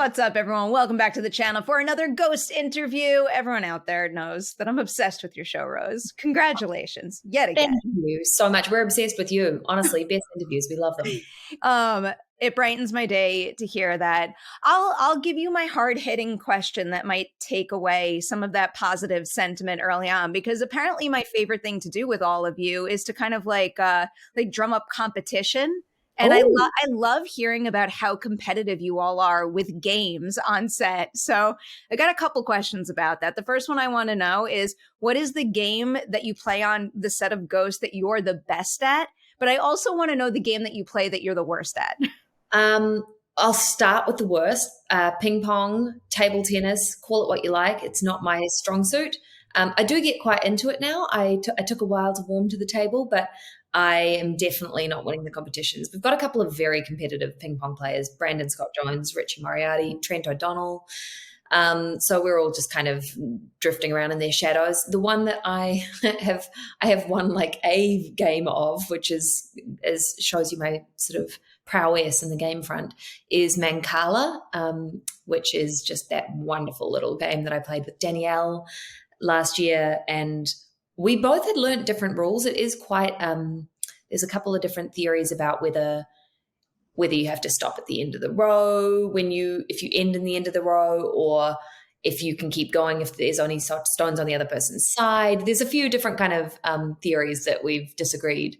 What's up, everyone? Welcome back to the channel for another ghost interview. Everyone out there knows that I'm obsessed with your show, Rose. Congratulations, yet again. Thank you so much. We're obsessed with you. Honestly, best interviews. We love them. It brightens my day to hear that. I'll give you my hard-hitting question that might take away some of that positive sentiment early on, because apparently my favorite thing to do with all of you is to kind of like drum up competition. And I love hearing about how competitive you all are with games on set. So I got a couple questions about that. The first one I want to know is, what is the game that you play on the set of Ghost that you're the best at? But I also want to know the game that you play that you're the worst at. I'll start with the worst. Ping pong, table tennis, call it what you like. It's not my strong suit. I do get quite into it now. I took a while to warm to the table, but I am definitely not winning the competitions. We've got a couple of very competitive ping pong players, Brandon Scott-Jones, Richie Moriarty, Trent O'Donnell. So we're all just kind of drifting around in their shadows. The one that I have won like a game of, which is shows you my sort of prowess in the game front, is Mancala, which is just that wonderful little game that I played with Danielle last year, and we both had learnt different rules. It is quite there's a couple of different theories about whether you have to stop at the end of the row if you end in the end of the row, or if you can keep going if there's only stones on the other person's side. There's a few different kind of theories that we've disagreed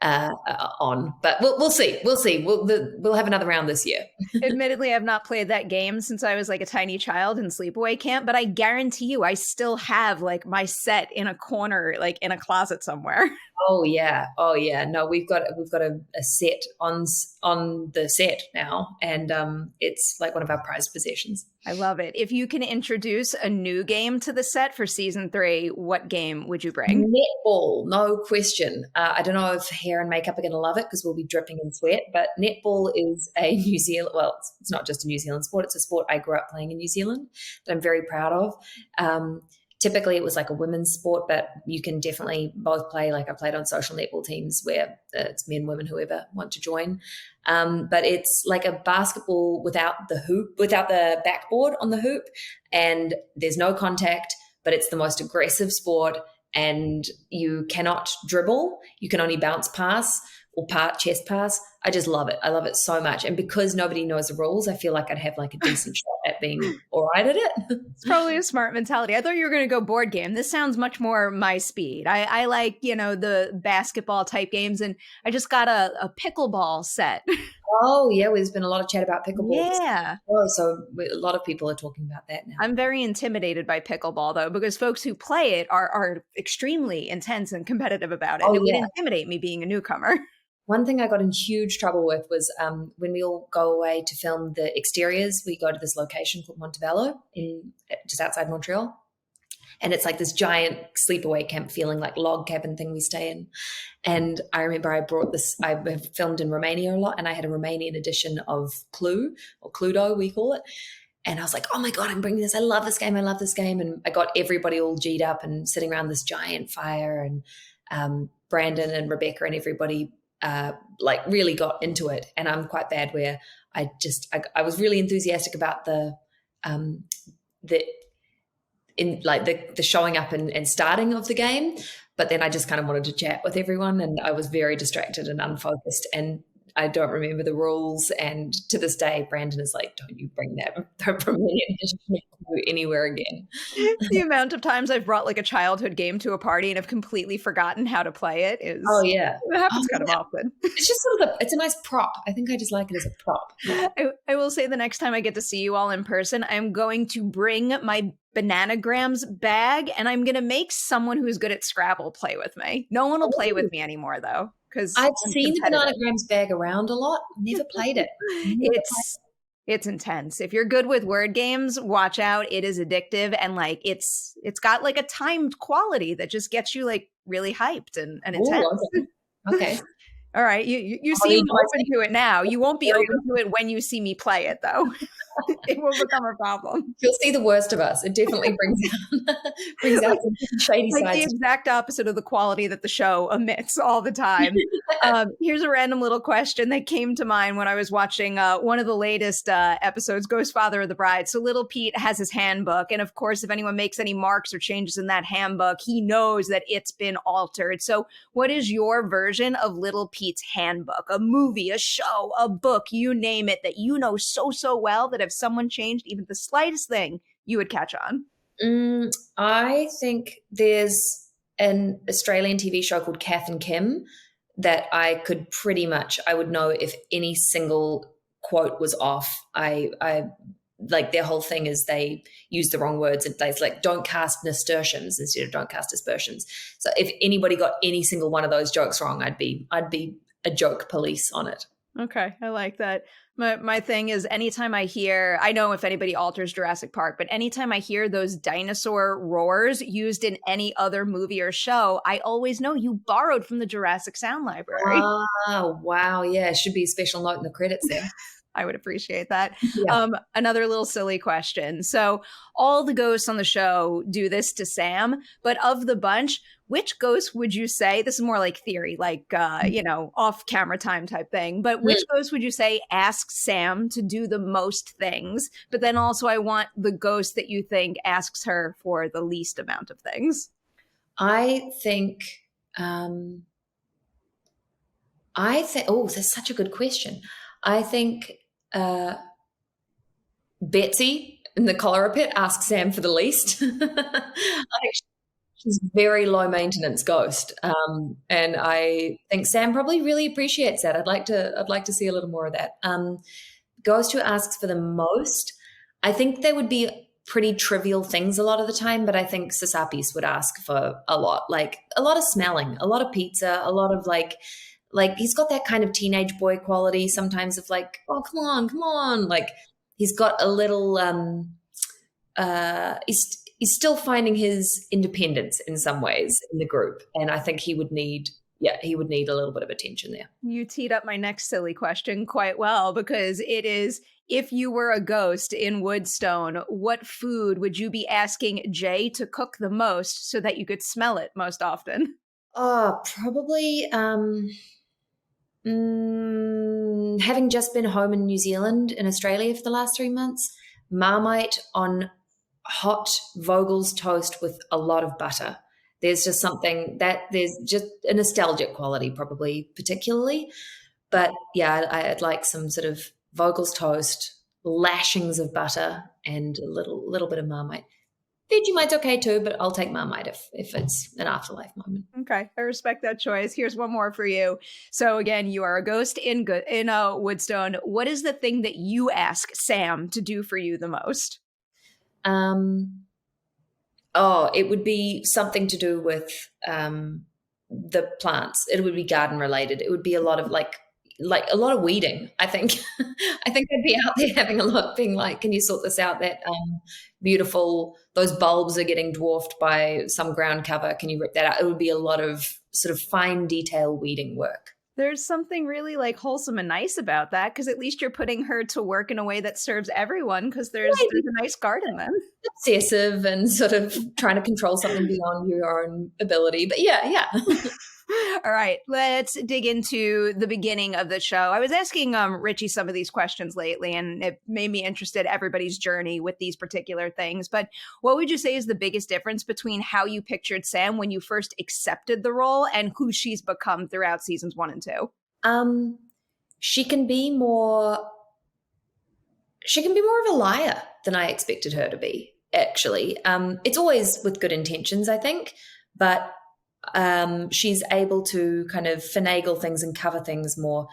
on, but we'll see. We'll have another round this year. Admittedly, I've not played that game since I was like a tiny child in sleepaway camp, but I guarantee you I still have like my set in a corner, like in a closet somewhere. Oh yeah. No, we've got a set on the set now, and it's like one of our prized possessions. I love it. If you can introduce a new game to the set for season 3, what game would you bring? Netball, no question. I don't know if hair and makeup are going to love it because we'll be dripping in sweat, but netball is a New Zealand, well, it's not just a New Zealand sport. It's a sport I grew up playing in New Zealand that I'm very proud of. Typically, it was like a women's sport, but you can definitely both play. Like I played on social netball teams where it's men, women, whoever want to join. But it's like a basketball without the hoop, without the backboard on the hoop, and there's no contact, but it's the most aggressive sport, and you cannot dribble. You can only bounce pass or chest pass. I just love it. I love it so much. And because nobody knows the rules, I feel like I'd have like a decent shot at being all right at it. It's probably a smart mentality. I thought you were going to go board game. This sounds much more my speed. I like, the basketball type games, and I just got a pickleball set. Oh, yeah. There's been a lot of chat about pickleball. Yeah. Oh, so a lot of people are talking about that now. I'm very intimidated by pickleball, though, because folks who play it are extremely intense and competitive about it. Oh, it would intimidate me being a newcomer. One thing I got in huge trouble with was when we all go away to film the exteriors, we go to this location called Montebello just outside Montreal. And it's like this giant sleepaway camp feeling, like log cabin thing we stay in. And I remember I have filmed in Romania a lot, and I had a Romanian edition of Clue, or Cluedo we call it. And I was like, oh my God, I'm bringing this. I love this game. And I got everybody all G'd up and sitting around this giant fire, and Brandon and Rebecca and everybody really got into it. And I'm quite bad where I was really enthusiastic about the showing up and starting of the game, but then I just kind of wanted to chat with everyone, and I was very distracted and unfocused, and I don't remember the rules. And to this day, Brandon is like, don't you bring that from me anywhere again. The amount of times I've brought like a childhood game to a party and have completely forgotten how to play it is. Oh yeah, it happens kind of often. It's just sort of it's a nice prop. I think I just like it as a prop. I will say the next time I get to see you all in person, I'm going to bring my Bananagrams bag, and I'm going to make someone who's good at Scrabble play with me. No one will play with me anymore, though, because I've seen the Bananagrams bag around a lot. Never played it. It's intense. If you're good with word games, watch out. It is addictive, and like it's got like a timed quality that just gets you like really hyped and intense. Ooh, okay. All right. You I'll seem need my open to it now. You won't be very open to it when you see me play it, though. It will become a problem. You'll see the worst of us. It definitely brings out Like some shady like the sides. exact opposite of the quality that the show emits all the time. Here's a random little question that came to mind when I was watching one of the latest episodes, Ghost Father of the Bride. So little Pete has his handbook. And of course, if anyone makes any marks or changes in that handbook, he knows that it's been altered. So what is your version of little Pete's handbook? A movie, a show, a book, you name it, that you know so, so well that if someone changed even the slightest thing, you would catch on? I think there's an Australian TV show called Kath and Kim that I would know if any single quote was off. I like their whole thing is they use the wrong words. It's like don't cast nasturtiums instead of don't cast aspersions. So if anybody got any single one of those jokes wrong, I'd be a joke police on it. Okay, I like that. My thing is anytime I hear, I know if anybody alters Jurassic Park, but anytime I hear those dinosaur roars used in any other movie or show, I always know you borrowed from the Jurassic Sound Library. Oh, wow. Yeah, it should be a special note in the credits there. I would appreciate that. Yeah. Another little silly question. So, all the ghosts on the show do this to Sam, but of the bunch, which ghost would you say, this is more like theory, like, off camera time type thing, but which ghost would you say asks Sam to do the most things? But then also, I want the ghost that you think asks her for the least amount of things. I think, oh, that's such a good question. I think Betsy in the cholera pit asks Sam for the least. I think she's a very low maintenance ghost, and I think Sam probably really appreciates that. I'd like to see a little more of that. Ghost who asks for the most, I think they would be pretty trivial things a lot of the time, but I think Sasapis would ask for a lot, like a lot of smelling, a lot of pizza, a lot of like he's got that kind of teenage boy quality sometimes of like, oh, come on. Like he's got a little, he's still finding his independence in some ways in the group. And I think he would need a little bit of attention there. You teed up my next silly question quite well because it is, if you were a ghost in Woodstone, what food would you be asking Jay to cook the most so that you could smell it most often? Oh, probably having just been home in New Zealand and Australia for the last 3 months, Marmite on hot Vogel's toast with a lot of butter. There's just something that there's just a nostalgic quality, probably particularly. But yeah, I'd like some sort of Vogel's toast, lashings of butter, and a little bit of Marmite. Vegemite's okay too, but I'll take Marmite if it's an afterlife moment. Okay, I respect that choice. Here's one more for you. So again, you are a ghost in Woodstone. What is the thing that you ask Sam to do for you the most? It would be something to do with the plants. It would be garden related. It would be a lot of like a lot of weeding, I think. I think I'd be out there having a look, being like, can you sort this out? That beautiful, those bulbs are getting dwarfed by some ground cover. Can you rip that out? It would be a lot of sort of fine detail weeding work. There's something really like wholesome and nice about that because at least you're putting her to work in a way that serves everyone because there's a nice garden then. Obsessive and sort of trying to control something beyond your own ability. But yeah. All right, let's dig into the beginning of the show. I was asking Richie some of these questions lately, and it made me interested everybody's journey with these particular things. But what would you say is the biggest difference between how you pictured Sam when you first accepted the role and who she's become throughout seasons 1 and 2? She can be more of a liar than I expected her to be, actually. It's always with good intentions, I think, but she's able to kind of finagle things and cover things more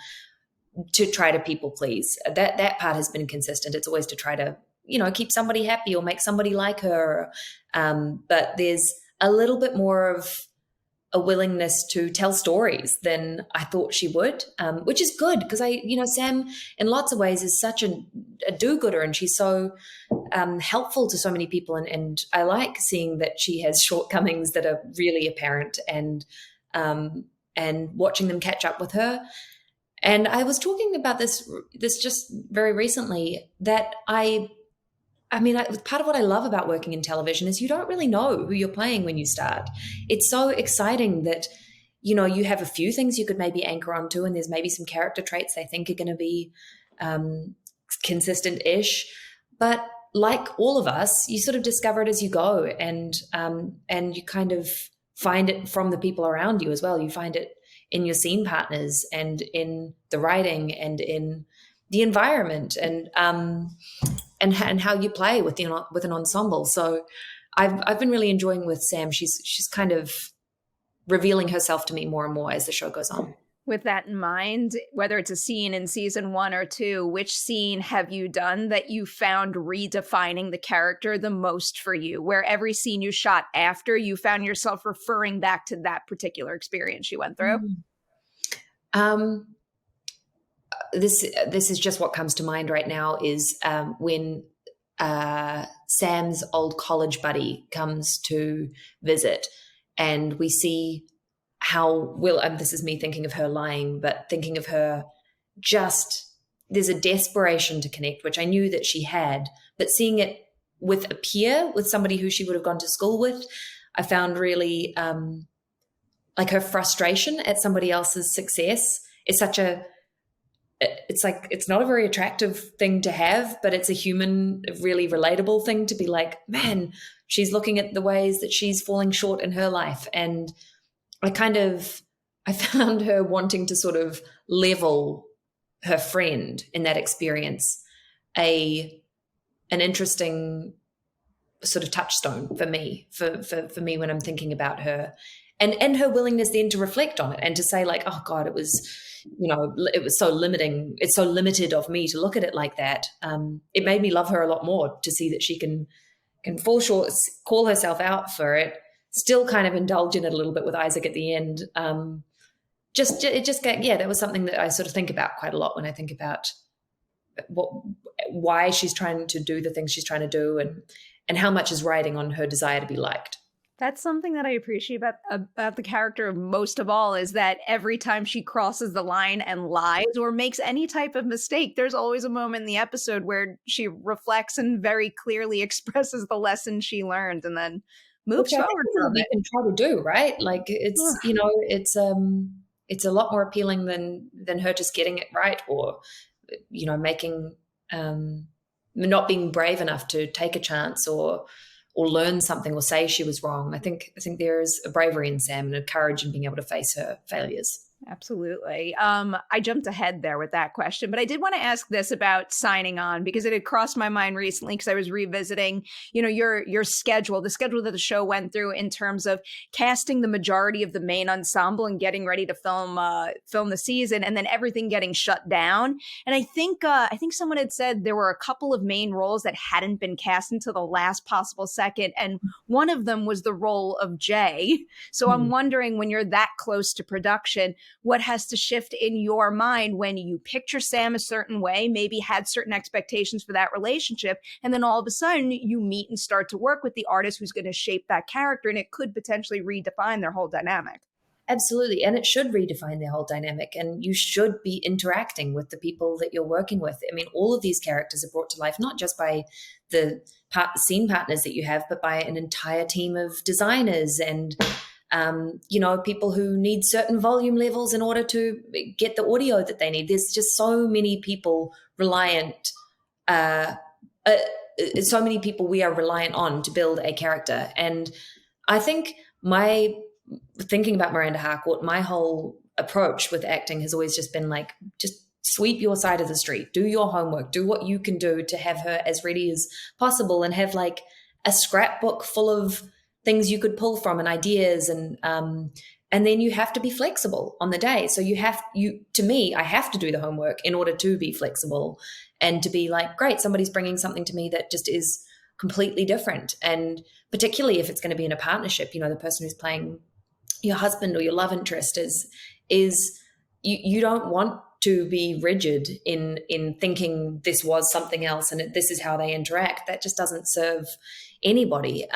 to try to people please. That part has been consistent. It's always to try to, keep somebody happy or make somebody like her. But there's a little bit more of a willingness to tell stories than I thought she would, which is good because Sam in lots of ways is such a do-gooder and she's so helpful to so many people. And I like seeing that she has shortcomings that are really apparent and and watching them catch up with her. And I was talking about this just very recently, that part of what I love about working in television is you don't really know who you're playing when you start. It's so exciting that, you have a few things you could maybe anchor onto, and there's maybe some character traits they think are going to be consistent-ish. But like all of us, you sort of discover it as you go, and you kind of find it from the people around you as well. You find it in your scene partners and in the writing and in the environment and how you play with an ensemble. So I've been really enjoying with Sam. She's kind of revealing herself to me more and more as the show goes on. With that in mind, whether it's a scene in season 1 or 2, which scene have you done that you found redefining the character the most for you, where every scene you shot after, you found yourself referring back to that particular experience you went through? This is just what comes to mind right now is when Sam's old college buddy comes to visit, and we see how this is me thinking of her lying, but thinking of her there's a desperation to connect, which I knew that she had, but seeing it with a peer, with somebody who she would have gone to school with, I found really like her frustration at somebody else's success is it's not a very attractive thing to have, but it's a human, really relatable thing to be like, man, she's looking at the ways that she's falling short in her life. And I found her wanting to sort of level her friend in that experience, an interesting sort of touchstone for me, for me when I'm thinking about her, and her willingness then to reflect on it and to say like, oh God, it was so limiting. It's so limited of me to look at it like that. It made me love her a lot more to see that she can fall short, call herself out for it, still kind of indulge in it a little bit with Isaac at the end. That was something that I sort of think about quite a lot when I think about why she's trying to do the things she's trying to do, and how much is riding on her desire to be liked. That's something that I appreciate about the character most of all, is that every time she crosses the line and lies or makes any type of mistake, there's always a moment in the episode where she reflects and very clearly expresses the lesson she learned and then moves forward from it. You can try to do, right? Like it's it's a lot more appealing than her just getting it right, or making not being brave enough to take a chance or learn something or say she was wrong. I think there is a bravery in Sam and a courage in being able to face her failures. Absolutely. I jumped ahead there with that question, but I did want to ask this about signing on, because it had crossed my mind recently because I was revisiting, your schedule, the schedule that the show went through in terms of casting the majority of the main ensemble and getting ready to film the season, and then everything getting shut down. And I think someone had said there were a couple of main roles that hadn't been cast until the last possible second, and one of them was the role of Jay. So I'm wondering, when you're that close to production, what has to shift in your mind when you picture Sam a certain way, maybe had certain expectations for that relationship, and then all of a sudden you meet and start to work with the artist who's going to shape that character, and it could potentially redefine their whole dynamic. Absolutely. And it should redefine their whole dynamic, and you should be interacting with the people that you're working with. I mean, all of these characters are brought to life, not just by the scene partners that you have, but by an entire team of designers and people who need certain volume levels in order to get the audio that they need. There's just so many people reliant, so many people we are reliant on to build a character. And I think thinking about Miranda Harcourt, my whole approach with acting has always just been like, just sweep your side of the street, do your homework, do what you can do to have her as ready as possible, and have like a scrapbook full of things you could pull from and ideas, and then you have to be flexible on the day. So I have to do the homework in order to be flexible and to be like, great, somebody's bringing something to me that just is completely different. And particularly if it's going to be in a partnership, the person who's playing your husband or your love interest is you don't want to be rigid in thinking this was something else and this is how they interact. That just doesn't serve anybody.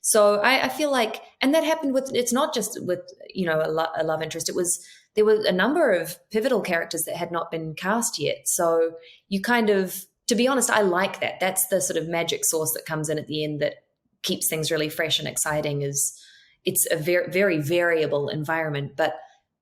So I feel like, and that happened with, it's not just with, a love interest. There were a number of pivotal characters that had not been cast yet. So you kind of, to be honest, I like that. That's the sort of magic sauce that comes in at the end that keeps things really fresh and exciting. Is it's a very, very variable environment, but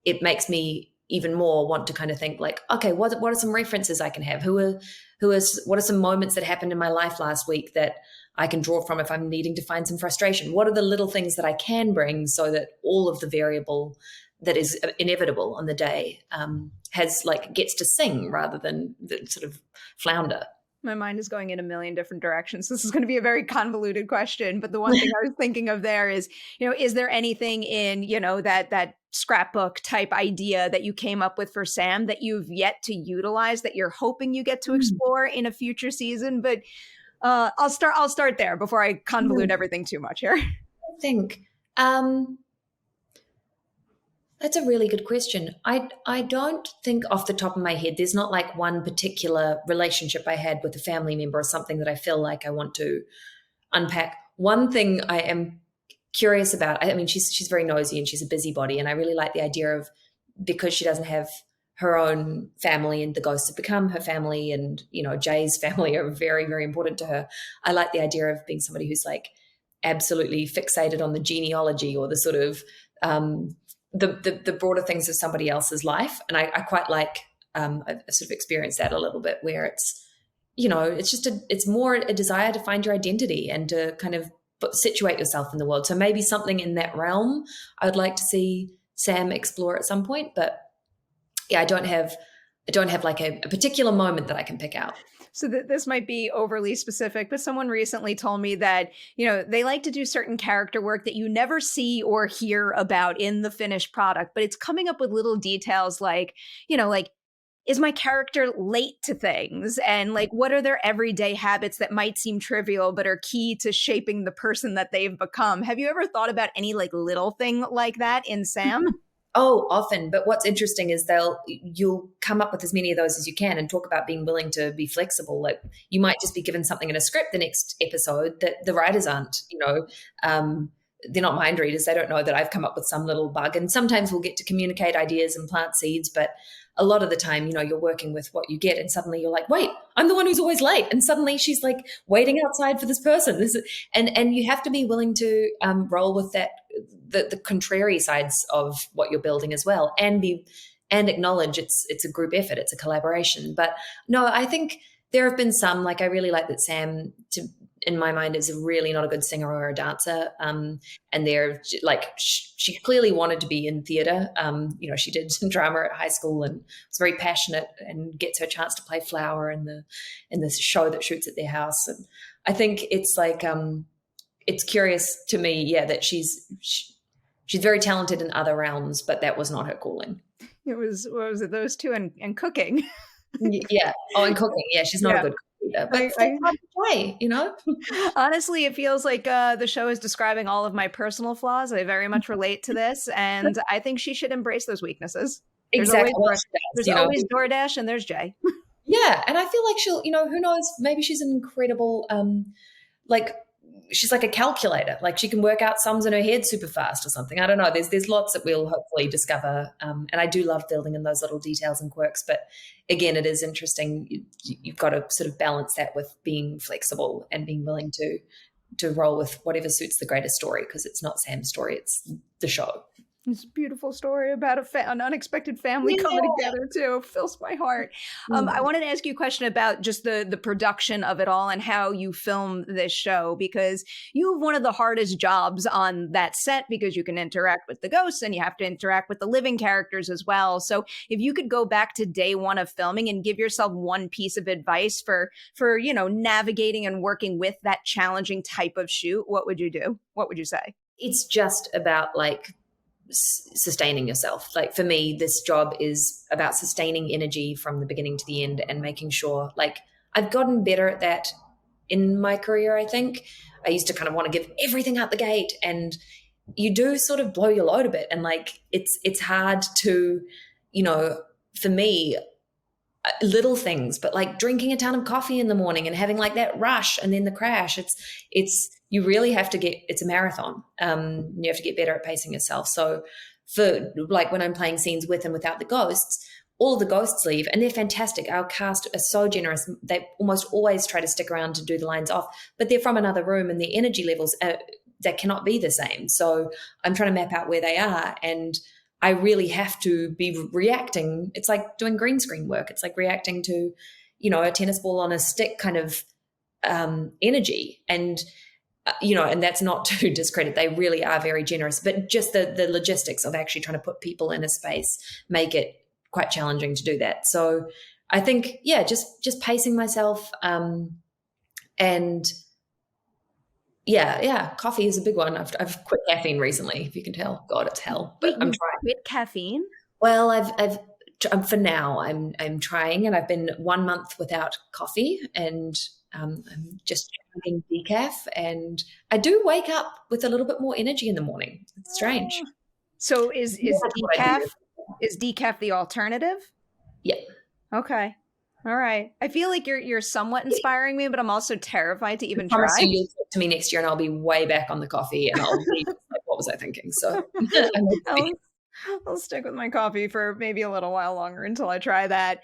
it makes me even more want to kind of think like, okay, what are some references I can have? What are some moments that happened in my life last week that I can draw from if I'm needing to find some frustration? What are the little things that I can bring so that all of the variable that is inevitable on the day gets to sing rather than the sort of flounder? My mind is going in a million different directions. This is going to be a very convoluted question, but the one thing I was thinking of there is, is there anything in, that scrapbook type idea that you came up with for Sam that you've yet to utilize that you're hoping you get to explore in a future season? But I'll start there before I convolute everything too much here. I think that's a really good question. I don't think off the top of my head, there's not like one particular relationship I had with a family member or something that I feel like I want to unpack. One thing I am curious about, I mean, she's very nosy and she's a busybody, and I really like the idea of, because she doesn't have her own family and the ghosts have become her family, and, Jay's family are very, very important to her. I like the idea of being somebody who's like absolutely fixated on the genealogy or the sort of the broader things of somebody else's life. And I quite like, I've sort of experienced that a little bit, where it's, it's more a desire to find your identity and to kind of situate yourself in the world. So maybe something in that realm I would like to see Sam explore at some point. But yeah, I don't have like a particular moment that I can pick out. So this might be overly specific, but someone recently told me that, they like to do certain character work that you never see or hear about in the finished product, but it's coming up with little details like, is my character late to things? And like, what are their everyday habits that might seem trivial, but are key to shaping the person that they've become? Have you ever thought about any like little thing like that in Sam? Oh, often. But what's interesting is you'll come up with as many of those as you can and talk about being willing to be flexible. Like, you might just be given something in a script the next episode that the writers aren't, they're not mind readers. They don't know that I've come up with some little bug. And sometimes we'll get to communicate ideas and plant seeds, but a lot of the time, you're working with what you get, and suddenly you're like, wait, I'm the one who's always late. And suddenly she's like waiting outside for this person. And you have to be willing to roll with that, the contrary sides of what you're building as well, and acknowledge it's a group effort, it's a collaboration. But no, I think there have been some, like, I really like that Sam, in my mind, is really not a good singer or a dancer. And they're like, she clearly wanted to be in theater. She did some drama at high school and was very passionate, and gets her chance to play Flower in the show that shoots at their house. And I think it's like, it's curious to me, yeah, that she's very talented in other realms, but that was not her calling. It was, what was it, those two and cooking? Yeah. Oh, and cooking. Yeah, she's not a good cook either. But that's hard to play, Honestly, it feels like the show is describing all of my personal flaws. I very much relate to this, and I think she should embrace those weaknesses. Exactly. There's always DoorDash, and there's Jay. Yeah, and I feel like she'll, who knows, maybe she's an incredible, she's like a calculator. Like, she can work out sums in her head super fast or something. I don't know. There's lots that we'll hopefully discover. And I do love building in those little details and quirks. But again, it is interesting. You've got to sort of balance that with being flexible and being willing to roll with whatever suits the greatest story, because it's not Sam's story, it's the show. It's a beautiful story about an unexpected family coming together too. It fills my heart. I wanted to ask you a question about just the production of it all and how you film this show, because you have one of the hardest jobs on that set, because you can interact with the ghosts and you have to interact with the living characters as well. So if you could go back to day one of filming and give yourself one piece of advice for navigating and working with that challenging type of shoot, what would you do? What would you say? It's just about like sustaining yourself. Like, for me, this job is about sustaining energy from the beginning to the end, and making sure, like, I've gotten better at that in my career. I think I used to kind of want to give everything out the gate, and you do sort of blow your load a bit, and like it's hard to for me, little things, but like drinking a ton of coffee in the morning and having like that rush and then the crash, you really have to it's a marathon. You have to get better at pacing yourself. So for like when I'm playing scenes with and without the ghosts, all the ghosts leave and they're fantastic. Our cast are so generous. They almost always try to stick around to do the lines off, but they're from another room and their energy levels, that cannot be the same. So I'm trying to map out where they are, and I really have to be reacting. It's like doing green screen work. It's like reacting to, a tennis ball on a stick kind of energy. And, and that's not to discredit. They really are very generous, but just the logistics of actually trying to put people in a space make it quite challenging to do that. So I think, just pacing myself and coffee is a big one. I've quit caffeine recently, if you can tell. God, it's hell, but I'm trying. Quit caffeine? Well, I've for now I'm trying, and I've been 1 month without coffee, and I'm just drinking decaf, and I do wake up with a little bit more energy in the morning. It's strange. So is decaf the alternative? Yeah. Okay. All right. I feel like you're somewhat inspiring me, but I'm also terrified to even try. You'll talk to me next year and I'll be way back on the coffee and I'll be like, what was I thinking? So I'll stick with my coffee for maybe a little while longer until I try that.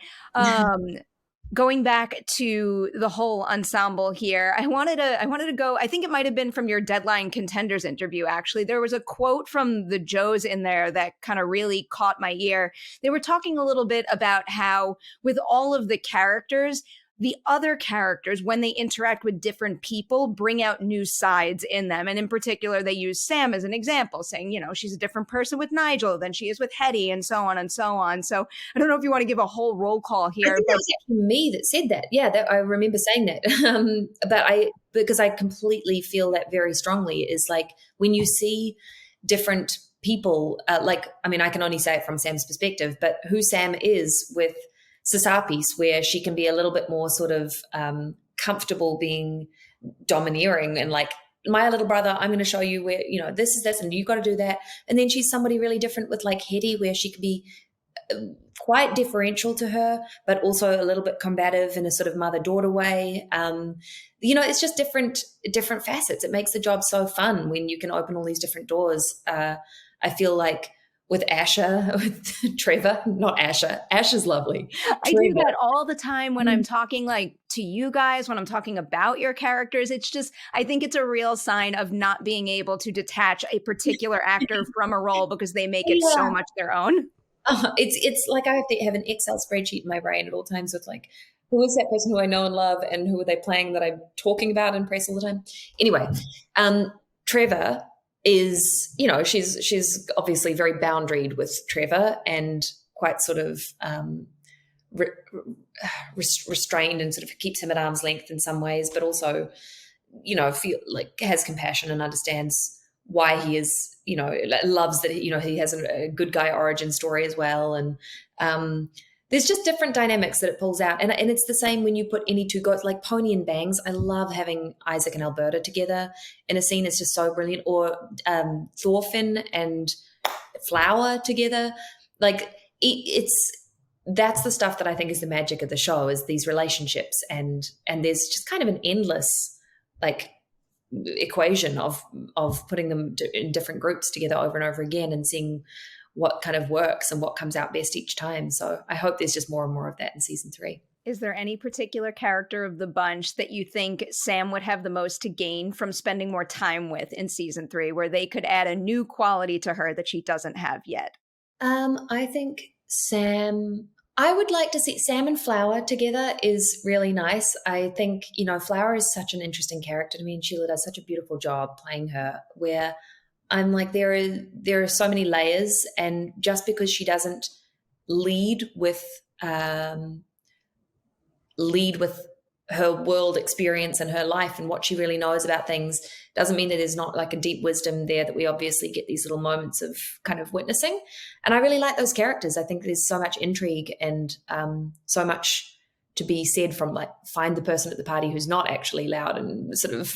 Going back to the whole ensemble here, I wanted to go, I think it might have been from your Deadline Contenders interview, actually. There was a quote from the Joes in there that kind of really caught my ear. They were talking a little bit about how with all of the characters, the other characters, when they interact with different people, bring out new sides in them. And in particular, they use Sam as an example, saying, she's a different person with Nigel than she is with Hetty, and so on and so on. So I don't know if you want to give a whole roll call here. I think that was actually me that said that. Yeah, I remember saying that. Because I completely feel that very strongly, is like when you see different people, I can only say it from Sam's perspective, but who Sam is with Sasapis, where she can be a little bit more sort of comfortable being domineering and like, my little brother, I'm going to show you where, this is this and you've got to do that. And then she's somebody really different with like Hetty, where she can be quite differential to her, but also a little bit combative in a sort of mother-daughter way. It's just different facets. It makes the job so fun when you can open all these different doors. I feel like with Asher, with Trevor, not Asher. Asher's lovely. I do that all the time when I'm talking like to you guys, when I'm talking about your characters. It's just, I think it's a real sign of not being able to detach a particular actor from a role because they make it so much their own. It's like I have to have an Excel spreadsheet in my brain at all times with like, who is that person who I know and love and who are they playing that I'm talking about in press all the time? Anyway, Trevor is, she's obviously very boundaried with Trevor and quite sort of restrained and sort of keeps him at arm's length in some ways, but also, feel like has compassion and understands why he is, loves that, he has a good guy origin story as well. And there's just different dynamics that it pulls out. And it's the same when you put any two goats, like Pony and Bangs. I love having Isaac and Alberta together in a scene. It's just so brilliant. Or Thorfinn and Flower together. Like that's the stuff that I think is the magic of the show, is these relationships. And there's just kind of an endless like equation of putting them in different groups together over and over again and seeing what kind of works and what comes out best each time. So I hope there's just more and more of that in season 3. Is there any particular character of the bunch that you think Sam would have the most to gain from spending more time with in season 3, where they could add a new quality to her that she doesn't have yet? I think I would like to see Sam and Flower together is really nice. I think, Flower is such an interesting character to me, and Sheila does such a beautiful job playing her, where I'm like, there are so many layers, and just because she doesn't lead with her world experience and her life and what she really knows about things doesn't mean that there's not like a deep wisdom there that we obviously get these little moments of kind of witnessing. And I really like those characters. I think there's so much intrigue and so much to be said from like, find the person at the party who's not actually loud and sort of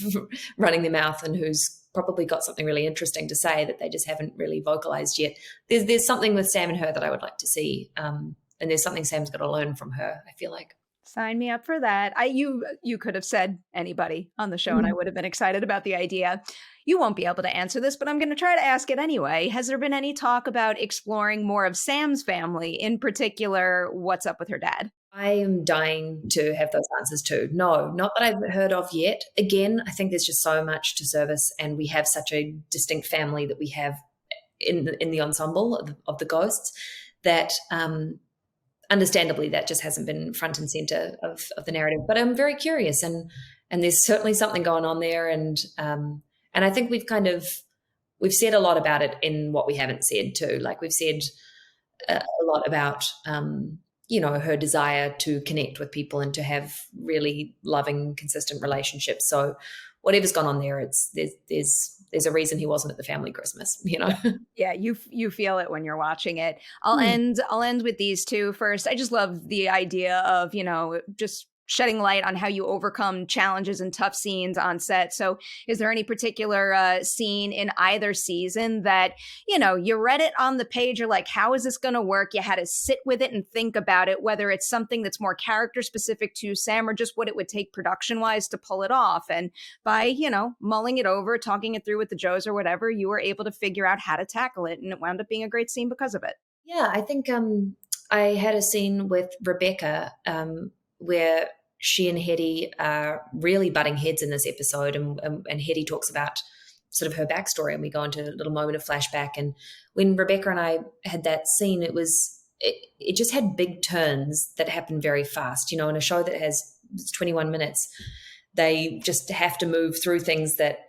running their mouth and who's probably got something really interesting to say that they just haven't really vocalized yet. There's something with Sam and her that I would like to see there's something Sam's got to learn from her, I feel like. Sign me up for that. You could have said anybody on the show and I would have been excited about the idea. You won't be able to answer this, but I'm going to try to ask it anyway. Has there been any talk about exploring more of Sam's family, in particular, what's up with her dad? I am dying to have those answers too. No, not that I've heard of yet. Again, I think there's just so much to service, and we have such a distinct family that we have in the ensemble of the ghosts that understandably that just hasn't been front and center of the narrative. But I'm very curious, and there's certainly something going on there, and I think we've said a lot about it in what we haven't said too. Like we've said a lot about her desire to connect with people and to have really loving, consistent relationships. So whatever's gone on there, there's a reason he wasn't at the family Christmas, Yeah, you feel it when you're watching it. I'll end with these two first. I just love the idea of, just shedding light on how you overcome challenges and tough scenes on set. So is there any particular scene in either season that, you read it on the page, you're like, how is this going to work? You had to sit with it and think about it, whether it's something that's more character specific to Sam or just what it would take production wise to pull it off. And by, mulling it over, talking it through with the Joes or whatever, you were able to figure out how to tackle it. And it wound up being a great scene because of it. Yeah, I think I had a scene with Rebecca where she and Hetty are really butting heads in this episode, and Hetty talks about sort of her backstory, and we go into a little moment of flashback. And when Rebecca and I had that scene, it just had big turns that happened very fast. In a show that has 21 minutes, they just have to move through things that,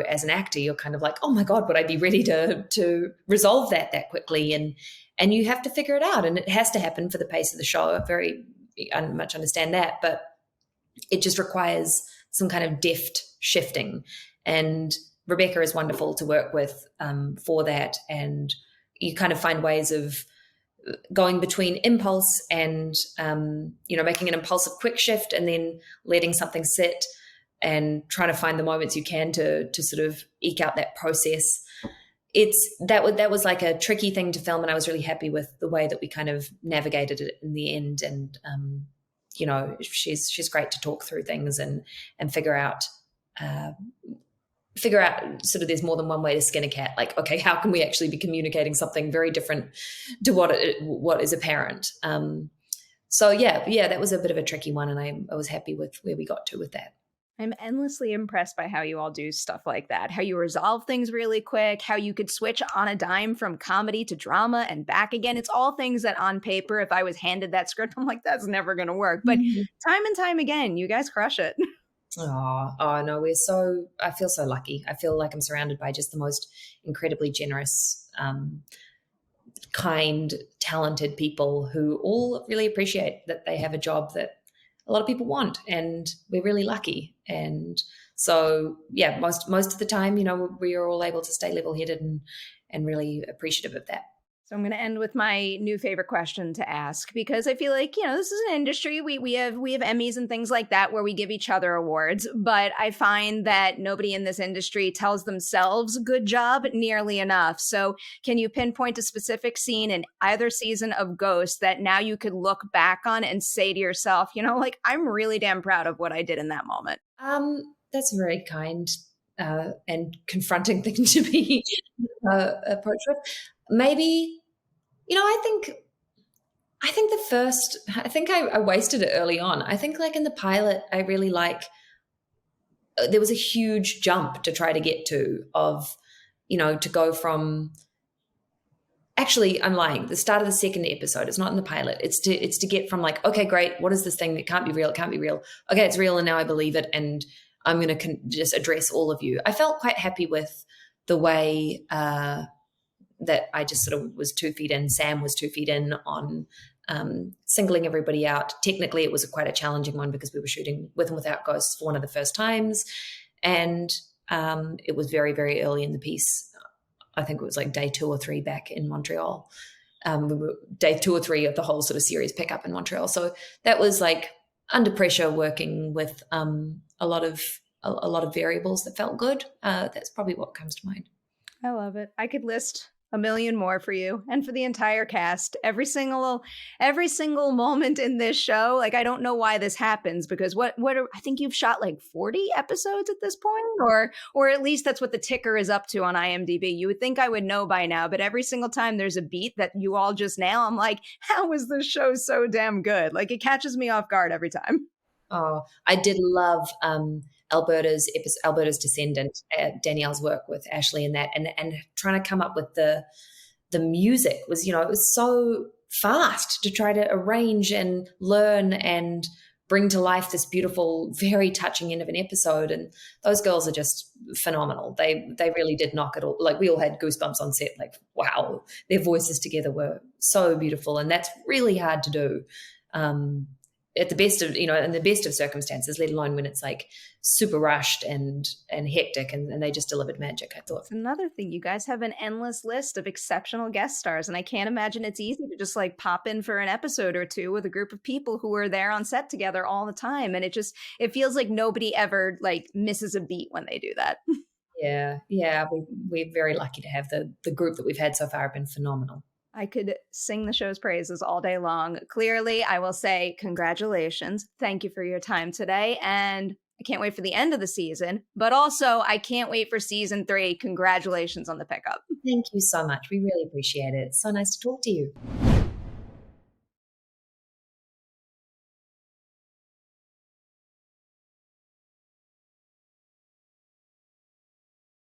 as an actor, you're kind of like, oh my God, would I be ready to resolve that quickly? And you have to figure it out, and it has to happen for the pace of the show. I much understand that, but it just requires some kind of deft shifting. And Rebecca is wonderful to work with for that. And you kind of find ways of going between impulse and, making an impulsive quick shift and then letting something sit and trying to find the moments you can to sort of eke out that process. That was like a tricky thing to film, and I was really happy with the way that we kind of navigated it in the end. And she's great to talk through things and figure out sort of there's more than one way to skin a cat. Like, okay, how can we actually be communicating something very different to what is apparent? So yeah, that was a bit of a tricky one, and I was happy with where we got to with that. I'm endlessly impressed by how you all do stuff like that, how you resolve things really quick, how you could switch on a dime from comedy to drama and back again. It's all things that on paper, if I was handed that script, I'm like, that's never going to work. But time and time again, you guys crush it. Oh no, I feel so lucky. I feel like I'm surrounded by just the most incredibly generous, kind, talented people who all really appreciate that they have a job that a lot of people want, and we're really lucky. And so, yeah, most of the time, we are all able to stay level-headed and really appreciative of that. So I'm going to end with my new favorite question to ask, because I feel like, this is an industry. We have Emmys and things like that where we give each other awards, but I find that nobody in this industry tells themselves good job nearly enough. So can you pinpoint a specific scene in either season of Ghost that now you could look back on and say to yourself, like, I'm really damn proud of what I did in that moment? That's a very kind and confronting thing to be approached with. Maybe, I think I wasted it early on. I think like in the pilot, I really there was a huge jump to try to get to of, to go from, actually, I'm lying. The start of the second episode, it's not in the pilot. It's to get from like, okay, great. What is this thing that can't be real? It can't be real. Okay, it's real. And now I believe it. And I'm going to just address all of you. I felt quite happy with the way, that I just sort of was 2 feet in. Sam was 2 feet in on singling everybody out. Technically, it was quite a challenging one because we were shooting with and without ghosts for one of the first times. And it was very, very early in the piece. I think it was like day 2 or 3 back in Montreal. We were day 2 or 3 of the whole sort of series pickup in Montreal. So that was like under pressure, working with a lot of variables that felt good. That's probably what comes to mind. I love it. I could list A million more for you and for the entire cast. Every single moment in this show, like I don't know why this happens because I think you've shot like 40 episodes at this point, or at least that's what the ticker is up to on IMDb. You would think I would know by now, but every single time there's a beat that you all just nail, I'm like, how is this show so damn good? Like it catches me off guard every time. Oh, I did love Alberta's descendant, Danielle's work with Ashley in that, and trying to come up with the music was, it was so fast to try to arrange and learn and bring to life this beautiful, very touching end of an episode. And those girls are just phenomenal. They really did knock it all. Like we all had goosebumps on set. Like wow, their voices together were so beautiful, and that's really hard to do. At the best of, in the best of circumstances, let alone when it's like super rushed and hectic, and they just delivered magic, I thought. It's another thing. You guys have an endless list of exceptional guest stars, and I can't imagine it's easy to just like pop in for an episode or two with a group of people who are there on set together all the time. And it feels like nobody ever like misses a beat when they do that. Yeah. We're very lucky to have the group that we've had so far have been phenomenal. I could sing the show's praises all day long. Clearly, I will say congratulations. Thank you for your time today. And I can't wait for the end of the season, but also I can't wait for season 3. Congratulations on the pickup. Thank you so much. We really appreciate it. It's so nice to talk to you.